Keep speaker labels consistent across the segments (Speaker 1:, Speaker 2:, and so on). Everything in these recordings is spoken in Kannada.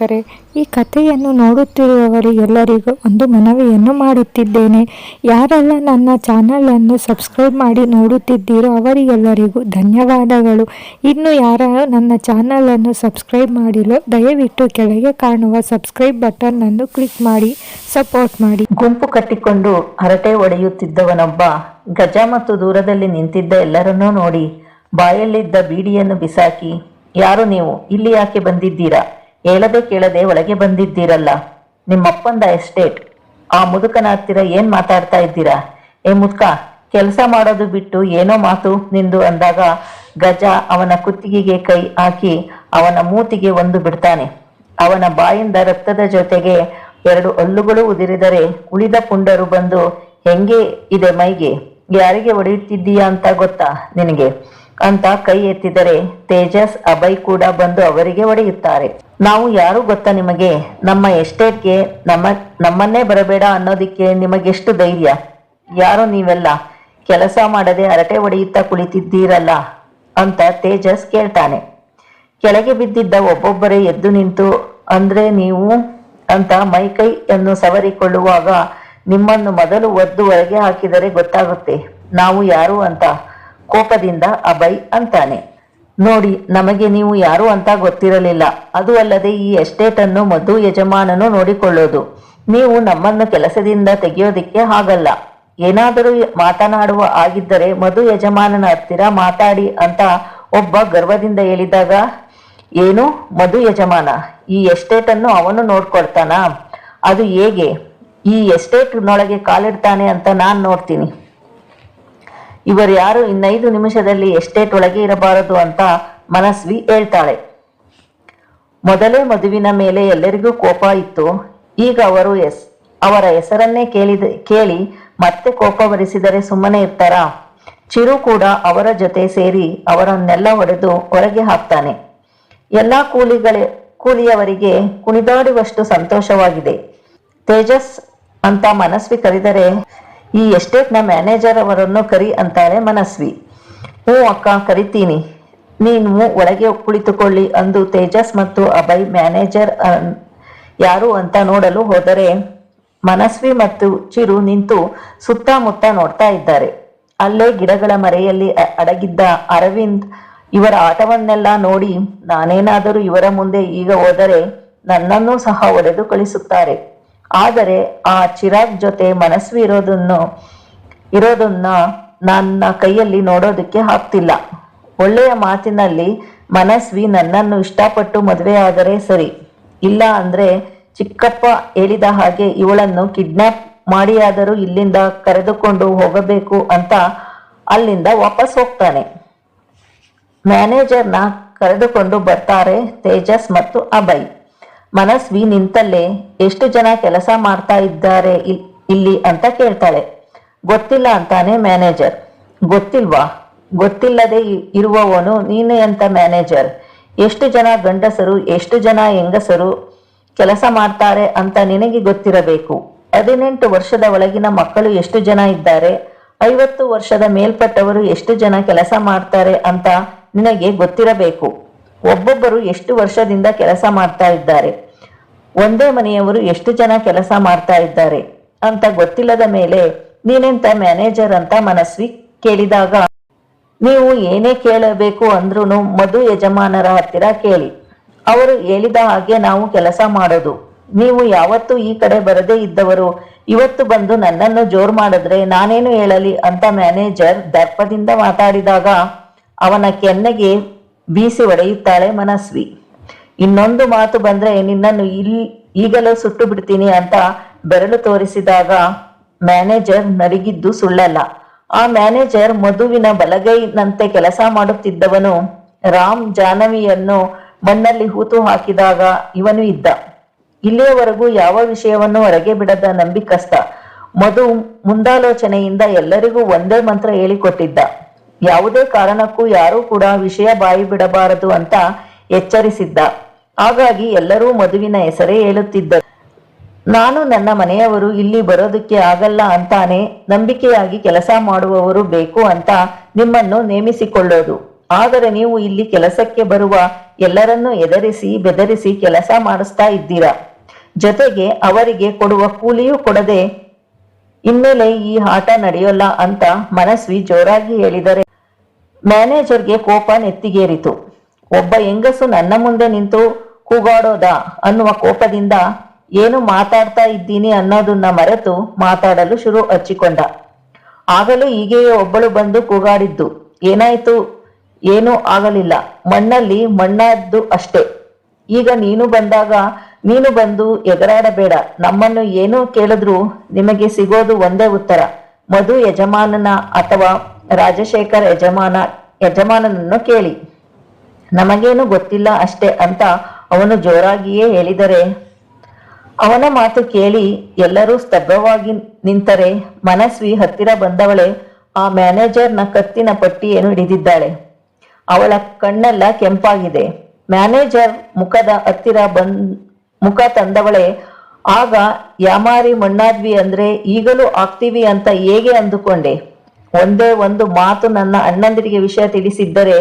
Speaker 1: ವೀಕ್ಷಕರೇ, ಈ ಕಥೆಯನ್ನು ನೋಡುತ್ತಿರುವವರಿಗೆಲ್ಲರಿಗೂ ಒಂದು ಮನವಿಯನ್ನು ಮಾಡುತ್ತಿದ್ದೇನೆ. ಯಾರೆಲ್ಲ ನನ್ನ ಚಾನಲನ್ನು ಸಬ್ಸ್ಕ್ರೈಬ್ ಮಾಡಿ ನೋಡುತ್ತಿದ್ದೀರೋ ಅವರಿಗೆಲ್ಲರಿಗೂ ಧನ್ಯವಾದಗಳು. ಇನ್ನು ಯಾರು ನನ್ನ ಚಾನಲನ್ನು ಸಬ್ಸ್ಕ್ರೈಬ್ ಮಾಡಿಲ್ಲ, ದಯವಿಟ್ಟು ಕೆಳಗೆ ಕಾಣುವ ಸಬ್ಸ್ಕ್ರೈಬ್ ಬಟನ್ ಅನ್ನು ಕ್ಲಿಕ್ ಮಾಡಿ ಸಪೋರ್ಟ್ ಮಾಡಿ.
Speaker 2: ಗುಂಪು ಕಟ್ಟಿಕೊಂಡು ಹರಟೆ ಹೊಡೆಯುತ್ತಿದ್ದವನೊಬ್ಬ ಗಜ ಮತ್ತು ದೂರದಲ್ಲಿ ನಿಂತಿದ್ದ ಎಲ್ಲರನ್ನೂ ನೋಡಿ ಬಾಯಲ್ಲಿದ್ದ ಬೀಡಿಯನ್ನು ಬಿಸಾಕಿ, ಯಾರು ನೀವು? ಇಲ್ಲಿ ಯಾಕೆ ಬಂದಿದ್ದೀರಾ? ಹೇಳದೆ ಕೇಳದೆ ಒಳಗೆ ಬಂದಿದ್ದೀರಲ್ಲ, ನಿಮ್ಮಪ್ಪಂದ ಎಸ್ಟೇಟ್. ಆ ಮುದುಕನ ಹತ್ತಿರ ಏನ್ ಮಾತಾಡ್ತಾ ಇದ್ದೀರಾ? ಏ ಮುದುಕ, ಕೆಲಸ ಮಾಡೋದು ಬಿಟ್ಟು ಏನೋ ಮಾತು ನಿಂದು ಅಂದಾಗ ಗಜ ಅವನ ಕುತ್ತಿಗೆಗೆ ಕೈ ಹಾಕಿ ಅವನ ಮೂತಿಗೆ ಒಂದು ಬಿಡ್ತಾನೆ. ಅವನ ಬಾಯಿಂದ ರಕ್ತದ ಜೊತೆಗೆ 2 ಹಲ್ಲುಗಳು ಉದುರಿದರೆ ಉಳಿದ ಪುಂಡರು ಬಂದು, ಹೆಂಗೆ ಇದೆ ಮೈಗೆ? ಯಾರಿಗೆ ಹೊಡೆಯುತ್ತಿದ್ದೀಯಾ ಅಂತ ಗೊತ್ತಾ ನಿನಗೆ ಅಂತ ಕೈ ಎತ್ತಿದರೆ ತೇಜಸ್, ಅಭಯ್ ಕೂಡ ಬಂದು ಅವರಿಗೆ ಹೊಡೆಯುತ್ತಾರೆ. ನಾವು ಯಾರು ಗೊತ್ತಾ ನಿಮಗೆ? ನಮ್ಮ ಎಸ್ಟೇಟ್ಗೆ ನಮ್ಮನ್ನೇ ಬರಬೇಡ ಅನ್ನೋದಿಕ್ಕೆ ನಿಮಗೆಷ್ಟು ಧೈರ್ಯ? ಯಾರು ನೀವೆಲ್ಲ? ಕೆಲಸ ಮಾಡದೆ ಹರಟೆ ಹೊಡೆಯುತ್ತಾ ಕುಳಿತಿದ್ದೀರಲ್ಲ ಅಂತ ತೇಜಸ್ ಕೇಳ್ತಾನೆ. ಕೆಳಗೆ ಬಿದ್ದಿದ್ದ ಒಬ್ಬೊಬ್ಬರೇ ಎದ್ದು ನಿಂತು, ಅಂದ್ರೆ ನೀವು ಅಂತ ಮೈಕೈಯನ್ನು ಸವರಿಕೊಳ್ಳುವಾಗ, ನಿಮ್ಮನ್ನು ಮೊದಲು ಒದ್ದು ಹೊರಗೆ ಹಾಕಿದರೆ ಗೊತ್ತಾಗುತ್ತೆ ನಾವು ಯಾರು ಅಂತ. ಕೋಪದಿಂದ ಅಭಯ್ ಅಂತಾನೆ. ನೋಡಿ, ನಮಗೆ ನೀವು ಯಾರು ಅಂತ ಗೊತ್ತಿರಲಿಲ್ಲ. ಅದು ಅಲ್ಲದೆ ಈ ಎಸ್ಟೇಟ್ ಅನ್ನು ಮಧು ಯಜಮಾನನು ನೋಡಿಕೊಳ್ಳೋದು. ನೀವು ನಮ್ಮನ್ನು ಕೆಲಸದಿಂದ ತೆಗೆಯೋದಿಕ್ಕೆ ಆಗಲ್ಲ. ಏನಾದರೂ ಮಾತನಾಡುವ ಆಗಿದ್ದರೆ ಮಧು ಯಜಮಾನನ ಹತ್ತಿರ ಮಾತಾಡಿ ಅಂತ ಒಬ್ಬ ಗರ್ವದಿಂದ ಹೇಳಿದಾಗ, ಏನು ಮಧು ಯಜಮಾನ? ಈ ಎಸ್ಟೇಟ್ ಅನ್ನು ಅವನು ನೋಡ್ಕೊಳ್ತಾನ? ಅದು ಹೇಗೆ? ಈ ಎಸ್ಟೇಟ್ ನೊಳಗೆ ಕಾಲಿಡ್ತಾನೆ ಅಂತ ನಾನ್ ನೋಡ್ತೀನಿ. ಇವರು ಯಾರು? 5 ನಿಮಿಷದಲ್ಲಿ ಎಸ್ಟೇಟ್ ಒಳಗೆ ಇರಬಾರದು ಅಂತ ಮನಸ್ವಿ ಹೇಳ್ತಾಳೆ. ಮೊದಲೇ ಮಧುವಿನ ಮೇಲೆ ಎಲ್ಲರಿಗೂ ಕೋಪ ಇತ್ತು. ಈಗ ಅವರ ಹೆಸರನ್ನೇ ಕೇಳಿ ಮತ್ತೆ ಕೋಪ ಬರಿಸಿದರೆ ಸುಮ್ಮನೆ ಇರ್ತಾರಾ? ಚಿರು ಕೂಡ ಅವರ ಜೊತೆ ಸೇರಿ ಅವರನ್ನೆಲ್ಲ ಹೊಡೆದು ಹೊರಗೆ ಹಾಕ್ತಾನೆ. ಎಲ್ಲಾ ಕೂಲಿಯವರಿಗೆ ಕುಣಿದಾಡುವಷ್ಟು ಸಂತೋಷವಾಗಿದೆ. ತೇಜಸ್ ಅಂತ ಮನಸ್ವಿ ಕರೆದರೆ, ಈ ಎಸ್ಟೇಟ್ನ ಮ್ಯಾನೇಜರ್ ಅವರನ್ನು ಕರಿ ಅಂತಾಳೆ ಮನಸ್ವಿ. ಹ್ಞೂ ಅಕ್ಕ, ಕರಿತೀನಿ, ನೀನು ಒಳಗೆ ಕುಳಿತುಕೊಳ್ಳಿ ಅಂದು ತೇಜಸ್ ಮತ್ತು ಅಭಯ್ ಮ್ಯಾನೇಜರ್ ಯಾರು ಅಂತ ನೋಡಲು ಹೋದರೆ, ಮನಸ್ವಿ ಮತ್ತು ಚಿರು ನಿಂತು ಸುತ್ತಮುತ್ತ ನೋಡ್ತಾ ಇದ್ದಾರೆ. ಅಲ್ಲೇ ಗಿಡಗಳ ಮರೆಯಲ್ಲಿ ಅಡಗಿದ್ದ ಅರವಿಂದ್ ಇವರ ಆಟವನ್ನೆಲ್ಲ ನೋಡಿ, ನಾನೇನಾದರೂ ಇವರ ಮುಂದೆ ಈಗ ಹೋದರೆ ನನ್ನನ್ನೂ ಸಹ ಹೊಡೆದು ಕಳಿಸುತ್ತಾರೆ. ಆದರೆ ಆ ಚಿರಾಗ್ ಜೊತೆ ಮನಸ್ವಿ ಇರೋದನ್ನ ನನ್ನ ಕೈಯಲ್ಲಿ ನೋಡೋದಕ್ಕೆ ಆಗ್ತಿಲ್ಲ. ಒಳ್ಳೆಯ ಮಾತಿನಲ್ಲಿ ಮನಸ್ವಿ ನನ್ನನ್ನು ಇಷ್ಟಪಟ್ಟು ಮದುವೆ ಆದರೆ ಸರಿ, ಇಲ್ಲ ಅಂದ್ರೆ ಚಿಕ್ಕಪ್ಪ ಹೇಳಿದ ಹಾಗೆ ಇವಳನ್ನು ಕಿಡ್ನಾಪ್ ಮಾಡಿಯಾದರೂ ಇಲ್ಲಿಂದ ಕರೆದುಕೊಂಡು ಹೋಗಬೇಕು ಅಂತ ಅಲ್ಲಿಂದ ವಾಪಸ್ ಹೋಗ್ತಾನೆ. ಮ್ಯಾನೇಜರ್ನ ಕರೆದುಕೊಂಡು ಬರ್ತಾರೆ ತೇಜಸ್ ಮತ್ತು ಅಭಯ್. ಮನಸ್ವಿ ನಿಂತಲ್ಲೇ, ಎಷ್ಟು ಜನ ಕೆಲಸ ಮಾಡ್ತಾ ಇದ್ದಾರೆ ಇಲ್ಲಿ ಅಂತ ಕೇಳ್ತಾಳೆ. ಗೊತ್ತಿಲ್ಲ ಅಂತಾನೆ ಮ್ಯಾನೇಜರ್. ಗೊತ್ತಿಲ್ವಾ? ಗೊತ್ತಿಲ್ಲದೆ ಇರುವವನು ನೀನು ಅಂತ ಮ್ಯಾನೇಜರ್. ಎಷ್ಟು ಜನ ಗಂಡಸರು ಎಷ್ಟು ಜನ ಹೆಂಗಸರು ಕೆಲಸ ಮಾಡ್ತಾರೆ ಅಂತ ನಿನಗೆ ಗೊತ್ತಿರಬೇಕು. 18 ವರ್ಷದ ಒಳಗಿನ ಮಕ್ಕಳು ಎಷ್ಟು ಜನ ಇದ್ದಾರೆ, 50 ವರ್ಷದ ಮೇಲ್ಪಟ್ಟವರು ಎಷ್ಟು ಜನ ಕೆಲಸ ಮಾಡ್ತಾರೆ ಅಂತ ನಿನಗೆ ಗೊತ್ತಿರಬೇಕು. ಒಬ್ಬೊಬ್ಬರು ಎಷ್ಟು ವರ್ಷದಿಂದ ಕೆಲಸ ಮಾಡ್ತಾ ಇದ್ದಾರೆ, ಒಂದೇ ಮನೆಯವರು ಎಷ್ಟು ಜನ ಕೆಲಸ ಮಾಡ್ತಾ ಇದ್ದಾರೆ ಅಂತ ಗೊತ್ತಿಲ್ಲದ ಮೇಲೆ ನೀನೆಂತ ಮ್ಯಾನೇಜರ್ ಅಂತ ಮನಸ್ವಿ ಕೇಳಿದಾಗ, ನೀವು ಏನೇ ಕೇಳಬೇಕು ಅಂದ್ರೂ ಮಧು ಯಜಮಾನರ ಹತ್ತಿರ ಕೇಳಿ, ಅವರು ಹೇಳಿದ ಹಾಗೆ ನಾವು ಕೆಲಸ ಮಾಡೋದು. ನೀವು ಯಾವತ್ತೂ ಈ ಕಡೆ ಬರದೇ ಇದ್ದವರು ಇವತ್ತು ಬಂದು ನನ್ನನ್ನು ಜೋರು ಮಾಡಿದ್ರೆ ನಾನೇನು ಹೇಳಲಿ ಅಂತ ಮ್ಯಾನೇಜರ್ ದರ್ಪದಿಂದ ಮಾತಾಡಿದಾಗ ಅವನ ಕೆನ್ನೆಗೆ ಬೀಸಿ ಹೊಡೆಯುತ್ತಾಳೆ ಮನಸ್ವಿ. ಇನ್ನೊಂದು ಮಾತು ಬಂದ್ರೆ ನಿನ್ನನ್ನು ಈಗಲೂ ಸುಟ್ಟು ಬಿಡ್ತೀನಿ ಅಂತ ಬೆರಳು ತೋರಿಸಿದಾಗ ಮ್ಯಾನೇಜರ್ ನರಿಗಿದ್ದು ಸುಳ್ಳಲ್ಲ. ಆ ಮ್ಯಾನೇಜರ್ ಮಧುವಿನ ಬಲಗೈನಂತೆ ಕೆಲಸ ಮಾಡುತ್ತಿದ್ದವನು. ರಾಮ್ ಜಾಹ್ನವಿಯನ್ನು ಮಣ್ಣಲ್ಲಿ ಹೂತು ಹಾಕಿದಾಗ ಇವನು ಇದ್ದ. ಇಲ್ಲಿಯವರೆಗೂ ಯಾವ ವಿಷಯವನ್ನು ಹೊರಗೆ ಬಿಡದ ನಂಬಿಕಸ್ತ ಮಧು ಮುಂದಾಲೋಚನೆಯಿಂದ ಎಲ್ಲರಿಗೂ ಒಂದೇ ಮಂತ್ರ ಹೇಳಿಕೊಟ್ಟಿದ್ದ. ಯಾವುದೇ ಕಾರಣಕ್ಕೂ ಯಾರೂ ಕೂಡ ವಿಷಯ ಬಾಯಿ ಬಿಡಬಾರದು ಅಂತ ಎಚ್ಚರಿಸಿದ್ದ. ಹಾಗಾಗಿ ಎಲ್ಲರೂ ಮಧುವಿನ ಹೆಸರೇ ಹೇಳುತ್ತಿದ್ದರು. ನಾನು ನನ್ನ ಮನೆಯವರು ಇಲ್ಲಿ ಬರೋದಕ್ಕೆ ಆಗಲ್ಲ ಅಂತಾನೆ ನಂಬಿಕೆಯಾಗಿ ಕೆಲಸ ಮಾಡುವವರು ಬೇಕು ಅಂತ ನಿಮ್ಮನ್ನು ನೇಮಿಸಿಕೊಳ್ಳೋದು. ಆದರೆ ನೀವು ಇಲ್ಲಿ ಕೆಲಸಕ್ಕೆ ಬರುವ ಎಲ್ಲರನ್ನೂ ಎದರಿಸಿ ಬೆದರಿಸಿ ಕೆಲಸ ಮಾಡಿಸ್ತಾ ಇದ್ದೀರಾ. ಜೊತೆಗೆ ಅವರಿಗೆ ಕೊಡುವ ಕೂಲಿಯೂ ಕೊಡದೆ ಇನ್ಮೇಲೆ ಈ ಆಟ ನಡೆಯೋಲ್ಲ ಅಂತ ಮನಸ್ವಿ ಜೋರಾಗಿ ಹೇಳಿದರೆ ಮ್ಯಾನೇಜರ್ಗೆ ಕೋಪ ನೆತ್ತಿಗೇರಿತು. ಒಬ್ಬ ಹೆಂಗಸು ನನ್ನ ಮುಂದೆ ನಿಂತು ಕೂಗಾಡೋದಾ ಅನ್ನುವ ಕೋಪದಿಂದ ಏನು ಮಾತಾಡ್ತಾ ಇದ್ದೀನಿ ಅನ್ನೋದನ್ನ ಮರೆತು ಮಾತಾಡಲು ಶುರು ಹಚ್ಚಿಕೊಂಡ. ಆಗಲೂ ಹೀಗೆಯೇ ಒಬ್ಬಳು ಬಂದು ಕೂಗಾಡಿದ್ದು. ಏನಾಯ್ತು? ಏನೂ ಆಗಲಿಲ್ಲ, ಮಣ್ಣಲ್ಲಿ ಮಣ್ಣಾದ್ದು ಅಷ್ಟೇ. ಈಗ ನೀನು ಬಂದಾಗ ನೀನು ಬಂದು ಎಗರಾಡಬೇಡ. ನಮ್ಮನ್ನು ಏನು ಕೇಳಿದ್ರು ನಿಮಗೆ ಸಿಗೋದು ಒಂದೇ ಉತ್ತರ, ಮಧು ಯಜಮಾನನ ಅಥವಾ ರಾಜಶೇಖರ್ ಯಜಮಾನನನ್ನು ಕೇಳಿ. ನಮಗೇನು ಗೊತ್ತಿಲ್ಲ ಅಷ್ಟೇ ಅಂತ ಅವನು ಜೋರಾಗಿಯೇ ಹೇಳಿದರೆ ಅವನ ಮಾತು ಕೇಳಿ ಎಲ್ಲರೂ ಸ್ತಬ್ಧವಾಗಿ ನಿಂತರೆ ಮನಸ್ವಿ ಹತ್ತಿರ ಬಂದವಳೆ ಆ ಮ್ಯಾನೇಜರ್ನ ಕತ್ತಿನ ಪಟ್ಟಿಯನ್ನು ಹಿಡಿದಿದ್ದಾಳೆ. ಅವಳ ಕಣ್ಣೆಲ್ಲ ಕೆಂಪಾಗಿದೆ. ಮ್ಯಾನೇಜರ್ ಮುಖದ ಹತ್ತಿರ ಮುಖ ತಂದವಳೆ ಆಗ ಯಾಮಾರಿ ಮಣ್ಣಾದ್ವಿ ಅಂದ್ರೆ ಈಗಲೂ ಆಗ್ತೀವಿ ಅಂತ ಹೇಗೆ ಅಂದುಕೊಂಡೆ? ಒಂದೇ ಒಂದು ಮಾತು ನನ್ನ ಅಣ್ಣಂದಿರಿಗೆ ವಿಷಯ ತಿಳಿಸಿದ್ದರೆ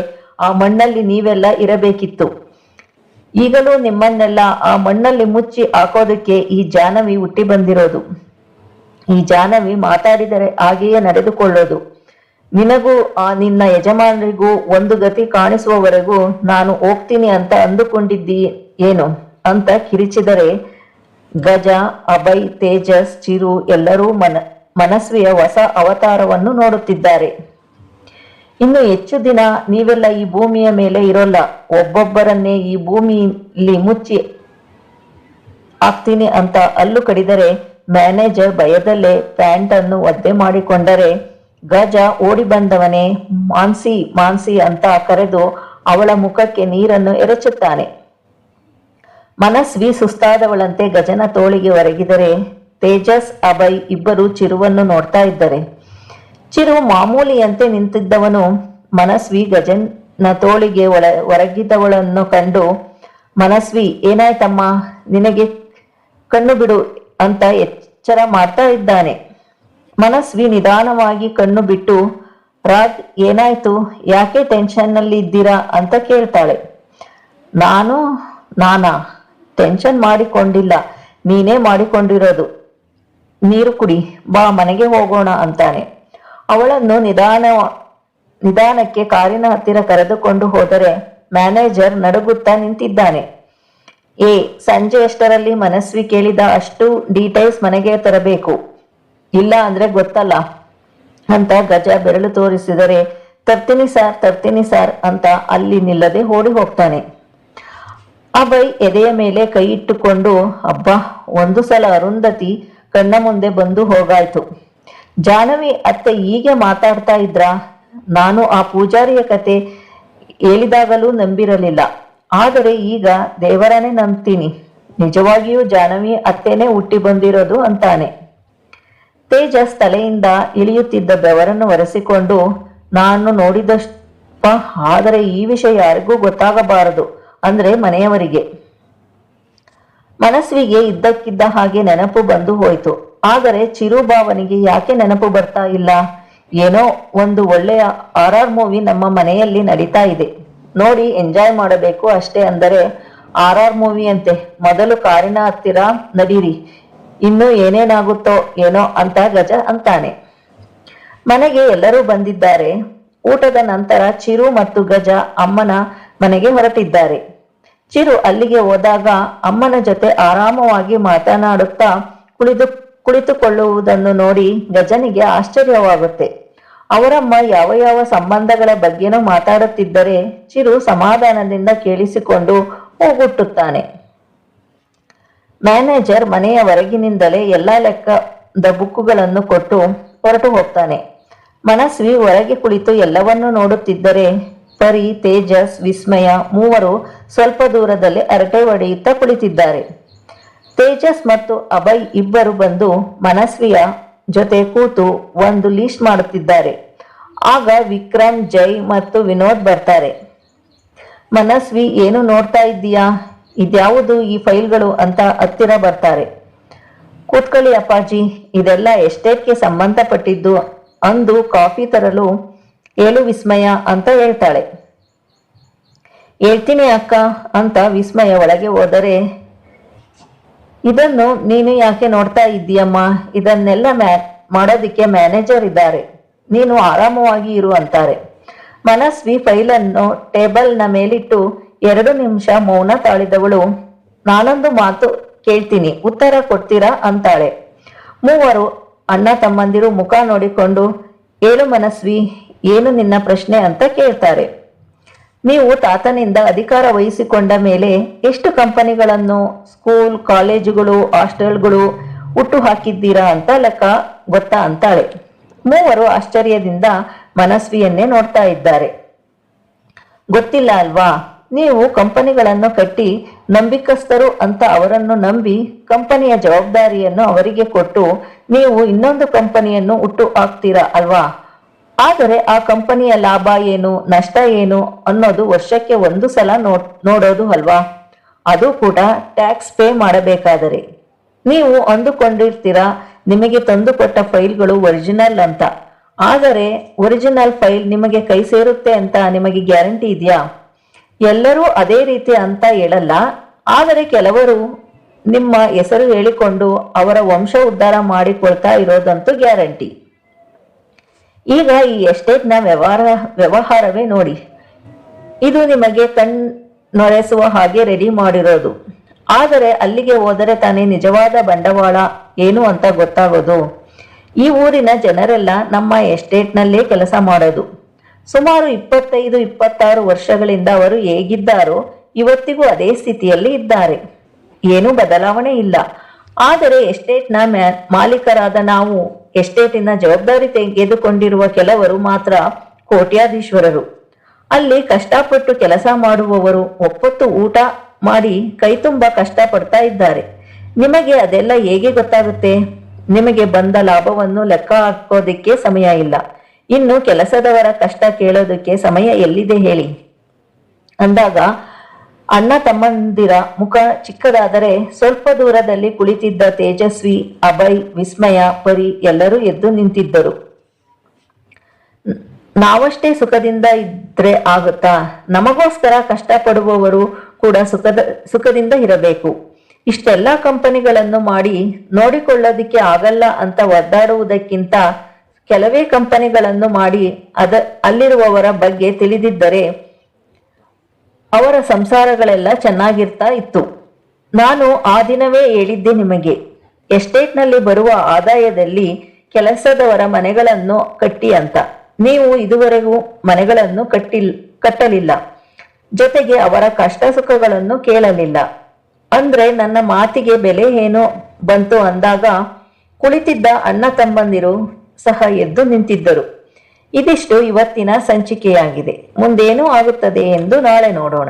Speaker 2: ಆ ಮಣ್ಣಲ್ಲಿ ನೀವೆಲ್ಲ ಇರಬೇಕಿತ್ತು. ಈಗಲೂ ನಿಮ್ಮನ್ನೆಲ್ಲ ಆ ಮಣ್ಣಲ್ಲಿ ಮುಚ್ಚಿ ಹಾಕೋದಕ್ಕೆ ಈ ಜಾನವಿ ಹುಟ್ಟಿ ಬಂದಿರೋದು. ಈ ಜಾನವಿ ಮಾತಾಡಿದರೆ ಹಾಗೆಯೇ ನಡೆದುಕೊಳ್ಳೋದು. ನಿನಗೂ ಆ ನಿನ್ನ ಯಜಮಾನರಿಗೂ ಒಂದು ಗತಿ ಕಾಣಿಸುವವರೆಗೂ ನಾನು ಹೋಗ್ತೀನಿ ಅಂತ ಅಂದುಕೊಂಡಿದ್ದಿ ಏನು ಅಂತ ಕಿರಿಚಿದರೆ ಗಜ, ಅಭಯ್, ತೇಜಸ್, ಚಿರು ಎಲ್ಲರೂ ಮನಸ್ವಿಯ ಹೊಸ ಅವತಾರವನ್ನು ನೋಡುತ್ತಿದ್ದಾರೆ. ಇನ್ನು ಹೆಚ್ಚು ದಿನ ನೀವೆಲ್ಲ ಈ ಭೂಮಿಯ ಮೇಲೆ ಇರೋಲ್ಲ. ಒಬ್ಬೊಬ್ಬರನ್ನೇ ಈ ಭೂಮಿಯಲ್ಲಿ ಮುಚ್ಚಿ ಹಾಕ್ತೀನಿ ಅಂತ ಹಲ್ಲು ಕಡಿದರೆ ಮ್ಯಾನೇಜರ್ ಭಯದಲ್ಲೇ ಪ್ಯಾಂಟ್ ಅನ್ನು ಒದ್ದೆ ಮಾಡಿಕೊಂಡರೆ ಗಜ ಓಡಿ ಬಂದವನೇ ಮಾನ್ಸಿ ಮಾನ್ಸಿ ಅಂತ ಕರೆದು ಅವಳ ಮುಖಕ್ಕೆ ನೀರನ್ನು ಎರಚುತ್ತಾನೆ. ಮನಸ್ವಿ ಸುಸ್ತಾದವಳಂತೆ ಗಜನ ತೋಳಿಗೆ ಒರಗಿದರೆ ತೇಜಸ್, ಅಭಯ್ ಇಬ್ಬರು ಚಿರುವನ್ನು ನೋಡ್ತಾ ಇದ್ದರೆ ಚಿರು ಮಾಮೂಲಿಯಂತೆ ನಿಂತಿದ್ದವನು ಮನಸ್ವಿ ಗಜನ ತೋಳಿಗೆ ಒರಗಿದವಳನ್ನು ಕಂಡು ಮನಸ್ವಿ ಏನಾಯ್ತಮ್ಮ ನಿನಗೆ ಕಣ್ಣು ಬಿಡು ಅಂತ ಎಚ್ಚರ ಮಾಡ್ತಾ ಇದ್ದಾನೆ. ಮನಸ್ವಿ ನಿಧಾನವಾಗಿ ಕಣ್ಣು ಬಿಟ್ಟು ರಾಜ್ ಏನಾಯ್ತು, ಯಾಕೆ ಟೆನ್ಷನ್ನಲ್ಲಿ ಇದ್ದೀರಾ ಅಂತ ಕೇಳ್ತಾಳೆ. ನಾನಾ ಟೆನ್ಷನ್ ಮಾಡಿಕೊಂಡಿಲ್ಲ, ನೀನೇ ಮಾಡಿಕೊಂಡಿರೋದು. ನೀರು ಕುಡಿ ಬಾ, ಮನೆಗೆ ಹೋಗೋಣ ಅಂತಾನೆ. ಅವಳನ್ನು ನಿಧಾನಕ್ಕೆ ಕಾರಿನ ಹತ್ತಿರ ಕರೆದುಕೊಂಡು ಹೋದರೆ ಮ್ಯಾನೇಜರ್ ನಡುಗುತ್ತಾ ನಿಂತಿದ್ದಾನೆ. ಸಂಜೆ ಎಷ್ಟರಲ್ಲಿ ಮನಸ್ವಿ ಕೇಳಿದ ಅಷ್ಟು ಡೀಟೇಲ್ಸ್ ಮನೆಗೆ ತರಬೇಕು, ಇಲ್ಲ ಅಂದ್ರೆ ಗೊತ್ತಲ್ಲ ಅಂತ ಗಜ ಬೆರಳು ತೋರಿಸಿದರೆ ತರ್ತೀನಿ ಸಾರ್ ಅಂತ ಅಲ್ಲಿ ನಿಲ್ಲದೆ ಓಡಿ ಹೋಗ್ತಾನೆ. ಅಭಯ್ ಎದೆಯ ಮೇಲೆ ಕೈ ಇಟ್ಟುಕೊಂಡು ಅಬ್ಬಾ, ಒಂದು ಸಲ ಅರುಂಧತಿ ಕಣ್ಣ ಮುಂದೆ ಬಂದು ಹೋಗಾಯ್ತು. ಜಾನವಿ ಅತ್ತೆ ಹೀಗೆ ಮಾತಾಡ್ತಾ ಇದ್ರ? ನಾನು ಆ ಪೂಜಾರಿಯ ಕತೆ ಹೇಳಿದಾಗಲೂ ನಂಬಿರಲಿಲ್ಲ, ಆದರೆ ಈಗ ದೇವರನ್ನೇ ನಂಬ್ತೀನಿ. ನಿಜವಾಗಿಯೂ ಜಾನವಿ ಅತ್ತೆನೇ ಹುಟ್ಟಿ ಬಂದಿರೋದು ಅಂತಾನೆ. ತೇಜಸ್ ತಲೆಯಿಂದ ಇಳಿಯುತ್ತಿದ್ದ ಬೆವರನ್ನು ಒರೆಸಿಕೊಂಡು ನಾನು ನೋಡಿದಪ್ಪ, ಆದರೆ ಈ ವಿಷಯ ಯಾರಿಗೂ ಗೊತ್ತಾಗಬಾರದು ಅಂದ್ರೆ ಮನೆಯವರಿಗೆ. ಮನಸ್ವಿಗೆ ಇದ್ದಕ್ಕಿದ್ದ ಹಾಗೆ ನೆನಪು ಬಂದು ಹೋಯ್ತು. ಆದರೆ ಚಿರುಭಾವನಿಗೆ ಯಾಕೆ ನೆನಪು ಬರ್ತಾ ಇಲ್ಲ? ಏನೋ ಒಂದು ಒಳ್ಳೆಯ ಆರ್ಆರ್ ಮೂವಿ ನಮ್ಮ ಮನೆಯಲ್ಲಿ ನಡೀತಾ ಇದೆ, ನೋಡಿ ಎಂಜಾಯ್ ಮಾಡಬೇಕು ಅಷ್ಟೇ ಅಂದರೆ ಆರ್ಆರ್ ಮೂವಿ ಅಂತೆ, ಮೊದಲು ಕಾರಿನ ಹತ್ತಿರ ನಡೀರಿ, ಇನ್ನು ಏನೇನಾಗುತ್ತೋ ಏನೋ ಅಂತ ಗಜ ಅಂತಾನೆ. ಮನೆಗೆ ಎಲ್ಲರೂ ಬಂದಿದ್ದಾರೆ. ಊಟದ ನಂತರ ಚಿರು ಮತ್ತು ಗಜ ಅಮ್ಮನ ಮನೆಗೆ ಹೊರಟಿದ್ದಾರೆ. ಚಿರು ಅಲ್ಲಿಗೆ ಹೋದಾಗ ಅಮ್ಮನ ಜೊತೆ ಆರಾಮವಾಗಿ ಮಾತನಾಡುತ್ತಾ ಕುಳಿತುಕೊಳ್ಳುವುದನ್ನು ನೋಡಿ ಗಜನಿಗೆ ಆಶ್ಚರ್ಯವಾಗುತ್ತೆ. ಅವರಮ್ಮ ಯಾವ ಯಾವ ಸಂಬಂಧಗಳ ಬಗ್ಗೆನೂ ಮಾತಾಡುತ್ತಿದ್ದರೆ ಚಿರು ಸಮಾಧಾನದಿಂದ ಕೇಳಿಸಿಕೊಂಡು ಹೋಗುಟ್ಟುತ್ತಾನೆ. ಮ್ಯಾನೇಜರ್ ಮನೆಯ ಹೊರಗಿನಿಂದಲೇ ಎಲ್ಲಾ ಲೆಕ್ಕದ ಬುಕ್ಕುಗಳನ್ನು ಕೊಟ್ಟು ಹೊರಟು ಹೋಗ್ತಾನೆ. ಮನಸ್ವಿ ಹೊರಗೆ ಕುಳಿತು ಎಲ್ಲವನ್ನೂ ನೋಡುತ್ತಿದ್ದರೆ ಪರಿ, ತೇಜಸ್, ವಿಸ್ಮಯ ಮೂವರು ಸ್ವಲ್ಪ ದೂರದಲ್ಲಿ ಹರಟೆ ಹೊಡೆಯುತ್ತಾ ಕುಳಿತಿದ್ದಾರೆ. ತೇಜಸ್ ಮತ್ತು ಅಭಯ್ ಇಬ್ಬರು ಬಂದು ಮನಸ್ವಿಯ ಜೊತೆ ಕೂತು ಒಂದು ಲೀಸ್ಟ್ ಮಾಡುತ್ತಿದ್ದಾರೆ. ಆಗ ವಿಕ್ರಮ್, ಜೈ ಮತ್ತು ವಿನೋದ್ ಬರ್ತಾರೆ. ಮನಸ್ವಿ ಏನು ನೋಡ್ತಾ ಇದ್ದೀಯಾ, ಇದ್ಯಾವುದು ಈ ಫೈಲ್ಗಳು ಅಂತ ಹತ್ತಿರ ಬರ್ತಾರೆ. ಕೂತ್ಕೊಳ್ಳಿ ಅಪ್ಪಾಜಿ, ಇದೆಲ್ಲ ಎಸ್ಟೇಟ್ಗೆ ಸಂಬಂಧಪಟ್ಟಿದ್ದು ಅಂದು ಕಾಫಿ ತರಲು ಹೇಳು ವಿಸ್ಮಯ ಅಂತ ಹೇಳ್ತಾಳೆ. ಹೇಳ್ತೀನಿ ಅಕ್ಕ ಅಂತ ವಿಸ್ಮಯ ಒಳಗೆ ಹೋದರೆ, ಇದನ್ನು ನೀನು ಯಾಕೆ ನೋಡ್ತಾ ಇದ್ದೀಯಮ್ಮ? ಇದನ್ನೆಲ್ಲ ಮಾಡೋದಿಕ್ಕೆ ಮ್ಯಾನೇಜರ್ ಇದ್ದಾರೆ, ನೀನು ಆರಾಮವಾಗಿ ಇರು ಅಂತಾರೆ. ಮನಸ್ವಿ ಫೈಲನ್ನು ಟೇಬಲ್ನ ಮೇಲಿಟ್ಟು 2 ನಿಮಿಷ ಮೌನ ತಾಳಿದವಳು, ನಾನೊಂದು ಮಾತು ಕೇಳ್ತೀನಿ, ಉತ್ತರ ಕೊಡ್ತೀರಾ ಅಂತಾಳೆ. ಮೂವರು ಅಣ್ಣ ತಮ್ಮಂದಿರು ಮುಖ ನೋಡಿಕೊಂಡು, ಹೇಳು ಮನಸ್ವಿ, ಏನು ನಿನ್ನ ಪ್ರಶ್ನೆ ಅಂತ ಕೇಳ್ತಾರೆ. ನೀವು ತಾತನಿಂದ ಅಧಿಕಾರ ವಹಿಸಿಕೊಂಡ ಮೇಲೆ ಎಷ್ಟು ಕಂಪನಿಗಳನ್ನು, ಸ್ಕೂಲ್, ಕಾಲೇಜುಗಳು, ಹಾಸ್ಟೆಲ್ಗಳು ಹುಟ್ಟು ಹಾಕಿದ್ದೀರಾ ಅಂತ ಲೆಕ್ಕ ಗೊತ್ತಾ ಅಂತಾಳೆ. ಮೂವರು ಆಶ್ಚರ್ಯದಿಂದ ಮನಸ್ವಿಯನ್ನೇ ನೋಡ್ತಾ ಇದ್ದಾರೆ. ಗೊತ್ತಿಲ್ಲ ಅಲ್ವಾ? ನೀವು ಕಂಪನಿಗಳನ್ನು ಕಟ್ಟಿ ನಂಬಿಕಸ್ಥರು ಅಂತ ಅವರನ್ನು ನಂಬಿ ಕಂಪನಿಯ ಜವಾಬ್ದಾರಿಯನ್ನು ಅವರಿಗೆ ಕೊಟ್ಟು ನೀವು ಇನ್ನೊಂದು ಕಂಪನಿಯನ್ನು ಹುಟ್ಟು ಹಾಕ್ತೀರಾ ಅಲ್ವಾ? ಆದರೆ ಆ ಕಂಪನಿಯ ಲಾಭ ಏನು, ನಷ್ಟ ಏನು ಅನ್ನೋದು ವರ್ಷಕ್ಕೆ 1 ಸಲ ನೋಡೋದು ಅಲ್ವಾ? ಅದು ಕೂಡ ಟ್ಯಾಕ್ಸ್ ಪೇ ಮಾಡಬೇಕಾದರೆ. ನೀವು ಅಂದುಕೊಂಡಿರ್ತೀರಾ ನಿಮಗೆ ತಂದುಕೊಟ್ಟ ಫೈಲ್ಗಳು ಒರಿಜಿನಲ್ ಅಂತ. ಆದರೆ ಒರಿಜಿನಲ್ ಫೈಲ್ ನಿಮಗೆ ಕೈ ಸೇರುತ್ತೆ ಅಂತ ನಿಮಗೆ ಗ್ಯಾರಂಟಿ ಇದೆಯಾ? ಎಲ್ಲರೂ ಅದೇ ರೀತಿ ಅಂತ ಹೇಳಲ್ಲ, ಆದರೆ ಕೆಲವರು ನಿಮ್ಮ ಹೆಸರು ಹೇಳಿಕೊಂಡು ಅವರ ವಂಶ ಉದ್ಧಾರ ಮಾಡಿಕೊಳ್ತಾ ಇರೋದಂತೂ ಗ್ಯಾರಂಟಿ. ಈಗ ಈ ಎಸ್ಟೇಟ್ನ ವ್ಯವಹಾರವೇ ನೋಡಿ. ಇದು ನಿಮಗೆ ನೊರೆಸುವ ಹಾಗೆ ರೆಡಿ ಮಾಡಿರೋದು. ಆದರೆ ಅಲ್ಲಿಗೆ ಹೋದರೆ ತಾನೇ ನಿಜವಾದ ಬಂಡವಾಳ ಏನು ಅಂತ ಗೊತ್ತಾಗೋದು. ಈ ಊರಿನ ಜನರೆಲ್ಲ ನಮ್ಮ ಎಸ್ಟೇಟ್ನಲ್ಲೇ ಕೆಲಸ ಮಾಡೋದು. ಸುಮಾರು 25-26 ವರ್ಷಗಳಿಂದ ಅವರು ಹೇಗಿದ್ದಾರೋ ಇವತ್ತಿಗೂ ಅದೇ ಸ್ಥಿತಿಯಲ್ಲಿ ಇದ್ದಾರೆ. ಏನೂ ಬದಲಾವಣೆ ಇಲ್ಲ. ಆದರೆ ಎಸ್ಟೇಟ್ನ ಮಾಲೀಕರಾದ ನಾವು, ಎಸ್ಟೇಟಿನ ಜವಾಬ್ದಾರಿ ತೆಗೆದುಕೊಂಡಿರುವ ಕೆಲವರು ಮಾತ್ರ ಕೋಟ್ಯಾಧೀಶ್ವರರು. ಅಲ್ಲಿ ಕಷ್ಟಪಟ್ಟು ಕೆಲಸ ಮಾಡುವವರು ಒಪ್ಪತ್ತು ಊಟ ಮಾಡಿ ಕೈ ತುಂಬ ಕಷ್ಟ ಪಡ್ತಾ ಇದ್ದಾರೆ. ನಿಮಗೆ ಅದೆಲ್ಲ ಹೇಗೆ ಗೊತ್ತಾಗುತ್ತೆ? ನಿಮಗೆ ಬಂದ ಲಾಭವನ್ನು ಲೆಕ್ಕ ಹಾಕೋದಿಕ್ಕೆ ಸಮಯ ಇಲ್ಲ. ಇನ್ನು ಕೆಲಸದವರ ಕಷ್ಟ ಕೇಳೋದಕ್ಕೆ ಸಮಯ ಎಲ್ಲಿದೆ ಹೇಳಿ ಅಂದಾಗ ಅಣ್ಣ ತಮ್ಮಂದಿರ ಮುಖ ಚಿಕ್ಕದಾದರೆ ಸ್ವಲ್ಪ ದೂರದಲ್ಲಿ ಕುಳಿತಿದ್ದ ತೇಜಸ್ವಿ, ಅಭಯ್, ವಿಸ್ಮಯ, ಪರಿ ಎಲ್ಲರೂ ಎದ್ದು ನಿಂತಿದ್ದರು. ನಾವಷ್ಟೇ ಸುಖದಿಂದ ಇದ್ರೆ ಆಗುತ್ತಾ? ನಮಗೋಸ್ಕರ ಕಷ್ಟಪಡುವವರು ಕೂಡ ಸುಖದಿಂದ ಇರಬೇಕು. ಇಷ್ಟೆಲ್ಲ ಕಂಪನಿಗಳನ್ನು ಮಾಡಿ ನೋಡಿಕೊಳ್ಳೋದಿಕ್ಕೆ ಆಗಲ್ಲ ಅಂತ ಒದ್ದಾಡುವುದಕ್ಕಿಂತ ಕೆಲವೇ ಕಂಪನಿಗಳನ್ನು ಮಾಡಿ ಅಲ್ಲಿರುವವರ ಬಗ್ಗೆ ತಿಳಿದಿದ್ದರೆ ಅವರ ಸಂಸಾರಗಳೆಲ್ಲ ಚೆನ್ನಾಗಿರ್ತಾ ಇತ್ತು. ನಾನು ಆ ದಿನವೇ ಹೇಳಿದ್ದೆ ನಿಮಗೆ, ಎಸ್ಟೇಟ್ನಲ್ಲಿ ಬರುವ ಆದಾಯದಲ್ಲಿ ಕೆಲಸದವರ ಮನೆಗಳನ್ನು ಕಟ್ಟಿ ಅಂತ. ನೀವು ಇದುವರೆಗೂ ಮನೆಗಳನ್ನು ಕಟ್ಟಲಿಲ್ಲ, ಜೊತೆಗೆ ಅವರ ಕಷ್ಟ ಸುಖಗಳನ್ನು ಕೇಳಲಿಲ್ಲ. ಅಂದ್ರೆ ನನ್ನ ಮಾತಿಗೆ ಬೆಲೆ ಏನೋ ಬಂತು ಅಂದಾಗ ಕುಳಿತಿದ್ದ ಅಣ್ಣ ತಮ್ಮಂದಿರು ಸಹ ಎದ್ದು ನಿಂತಿದ್ದರು. ಇದಿಷ್ಟು ಇವತ್ತಿನ ಸಂಚಿಕೆಯಾಗಿದೆ. ಮುಂದೇನು ಆಗುತ್ತದೆ ಎಂದು ನಾಳೆ ನೋಡೋಣ.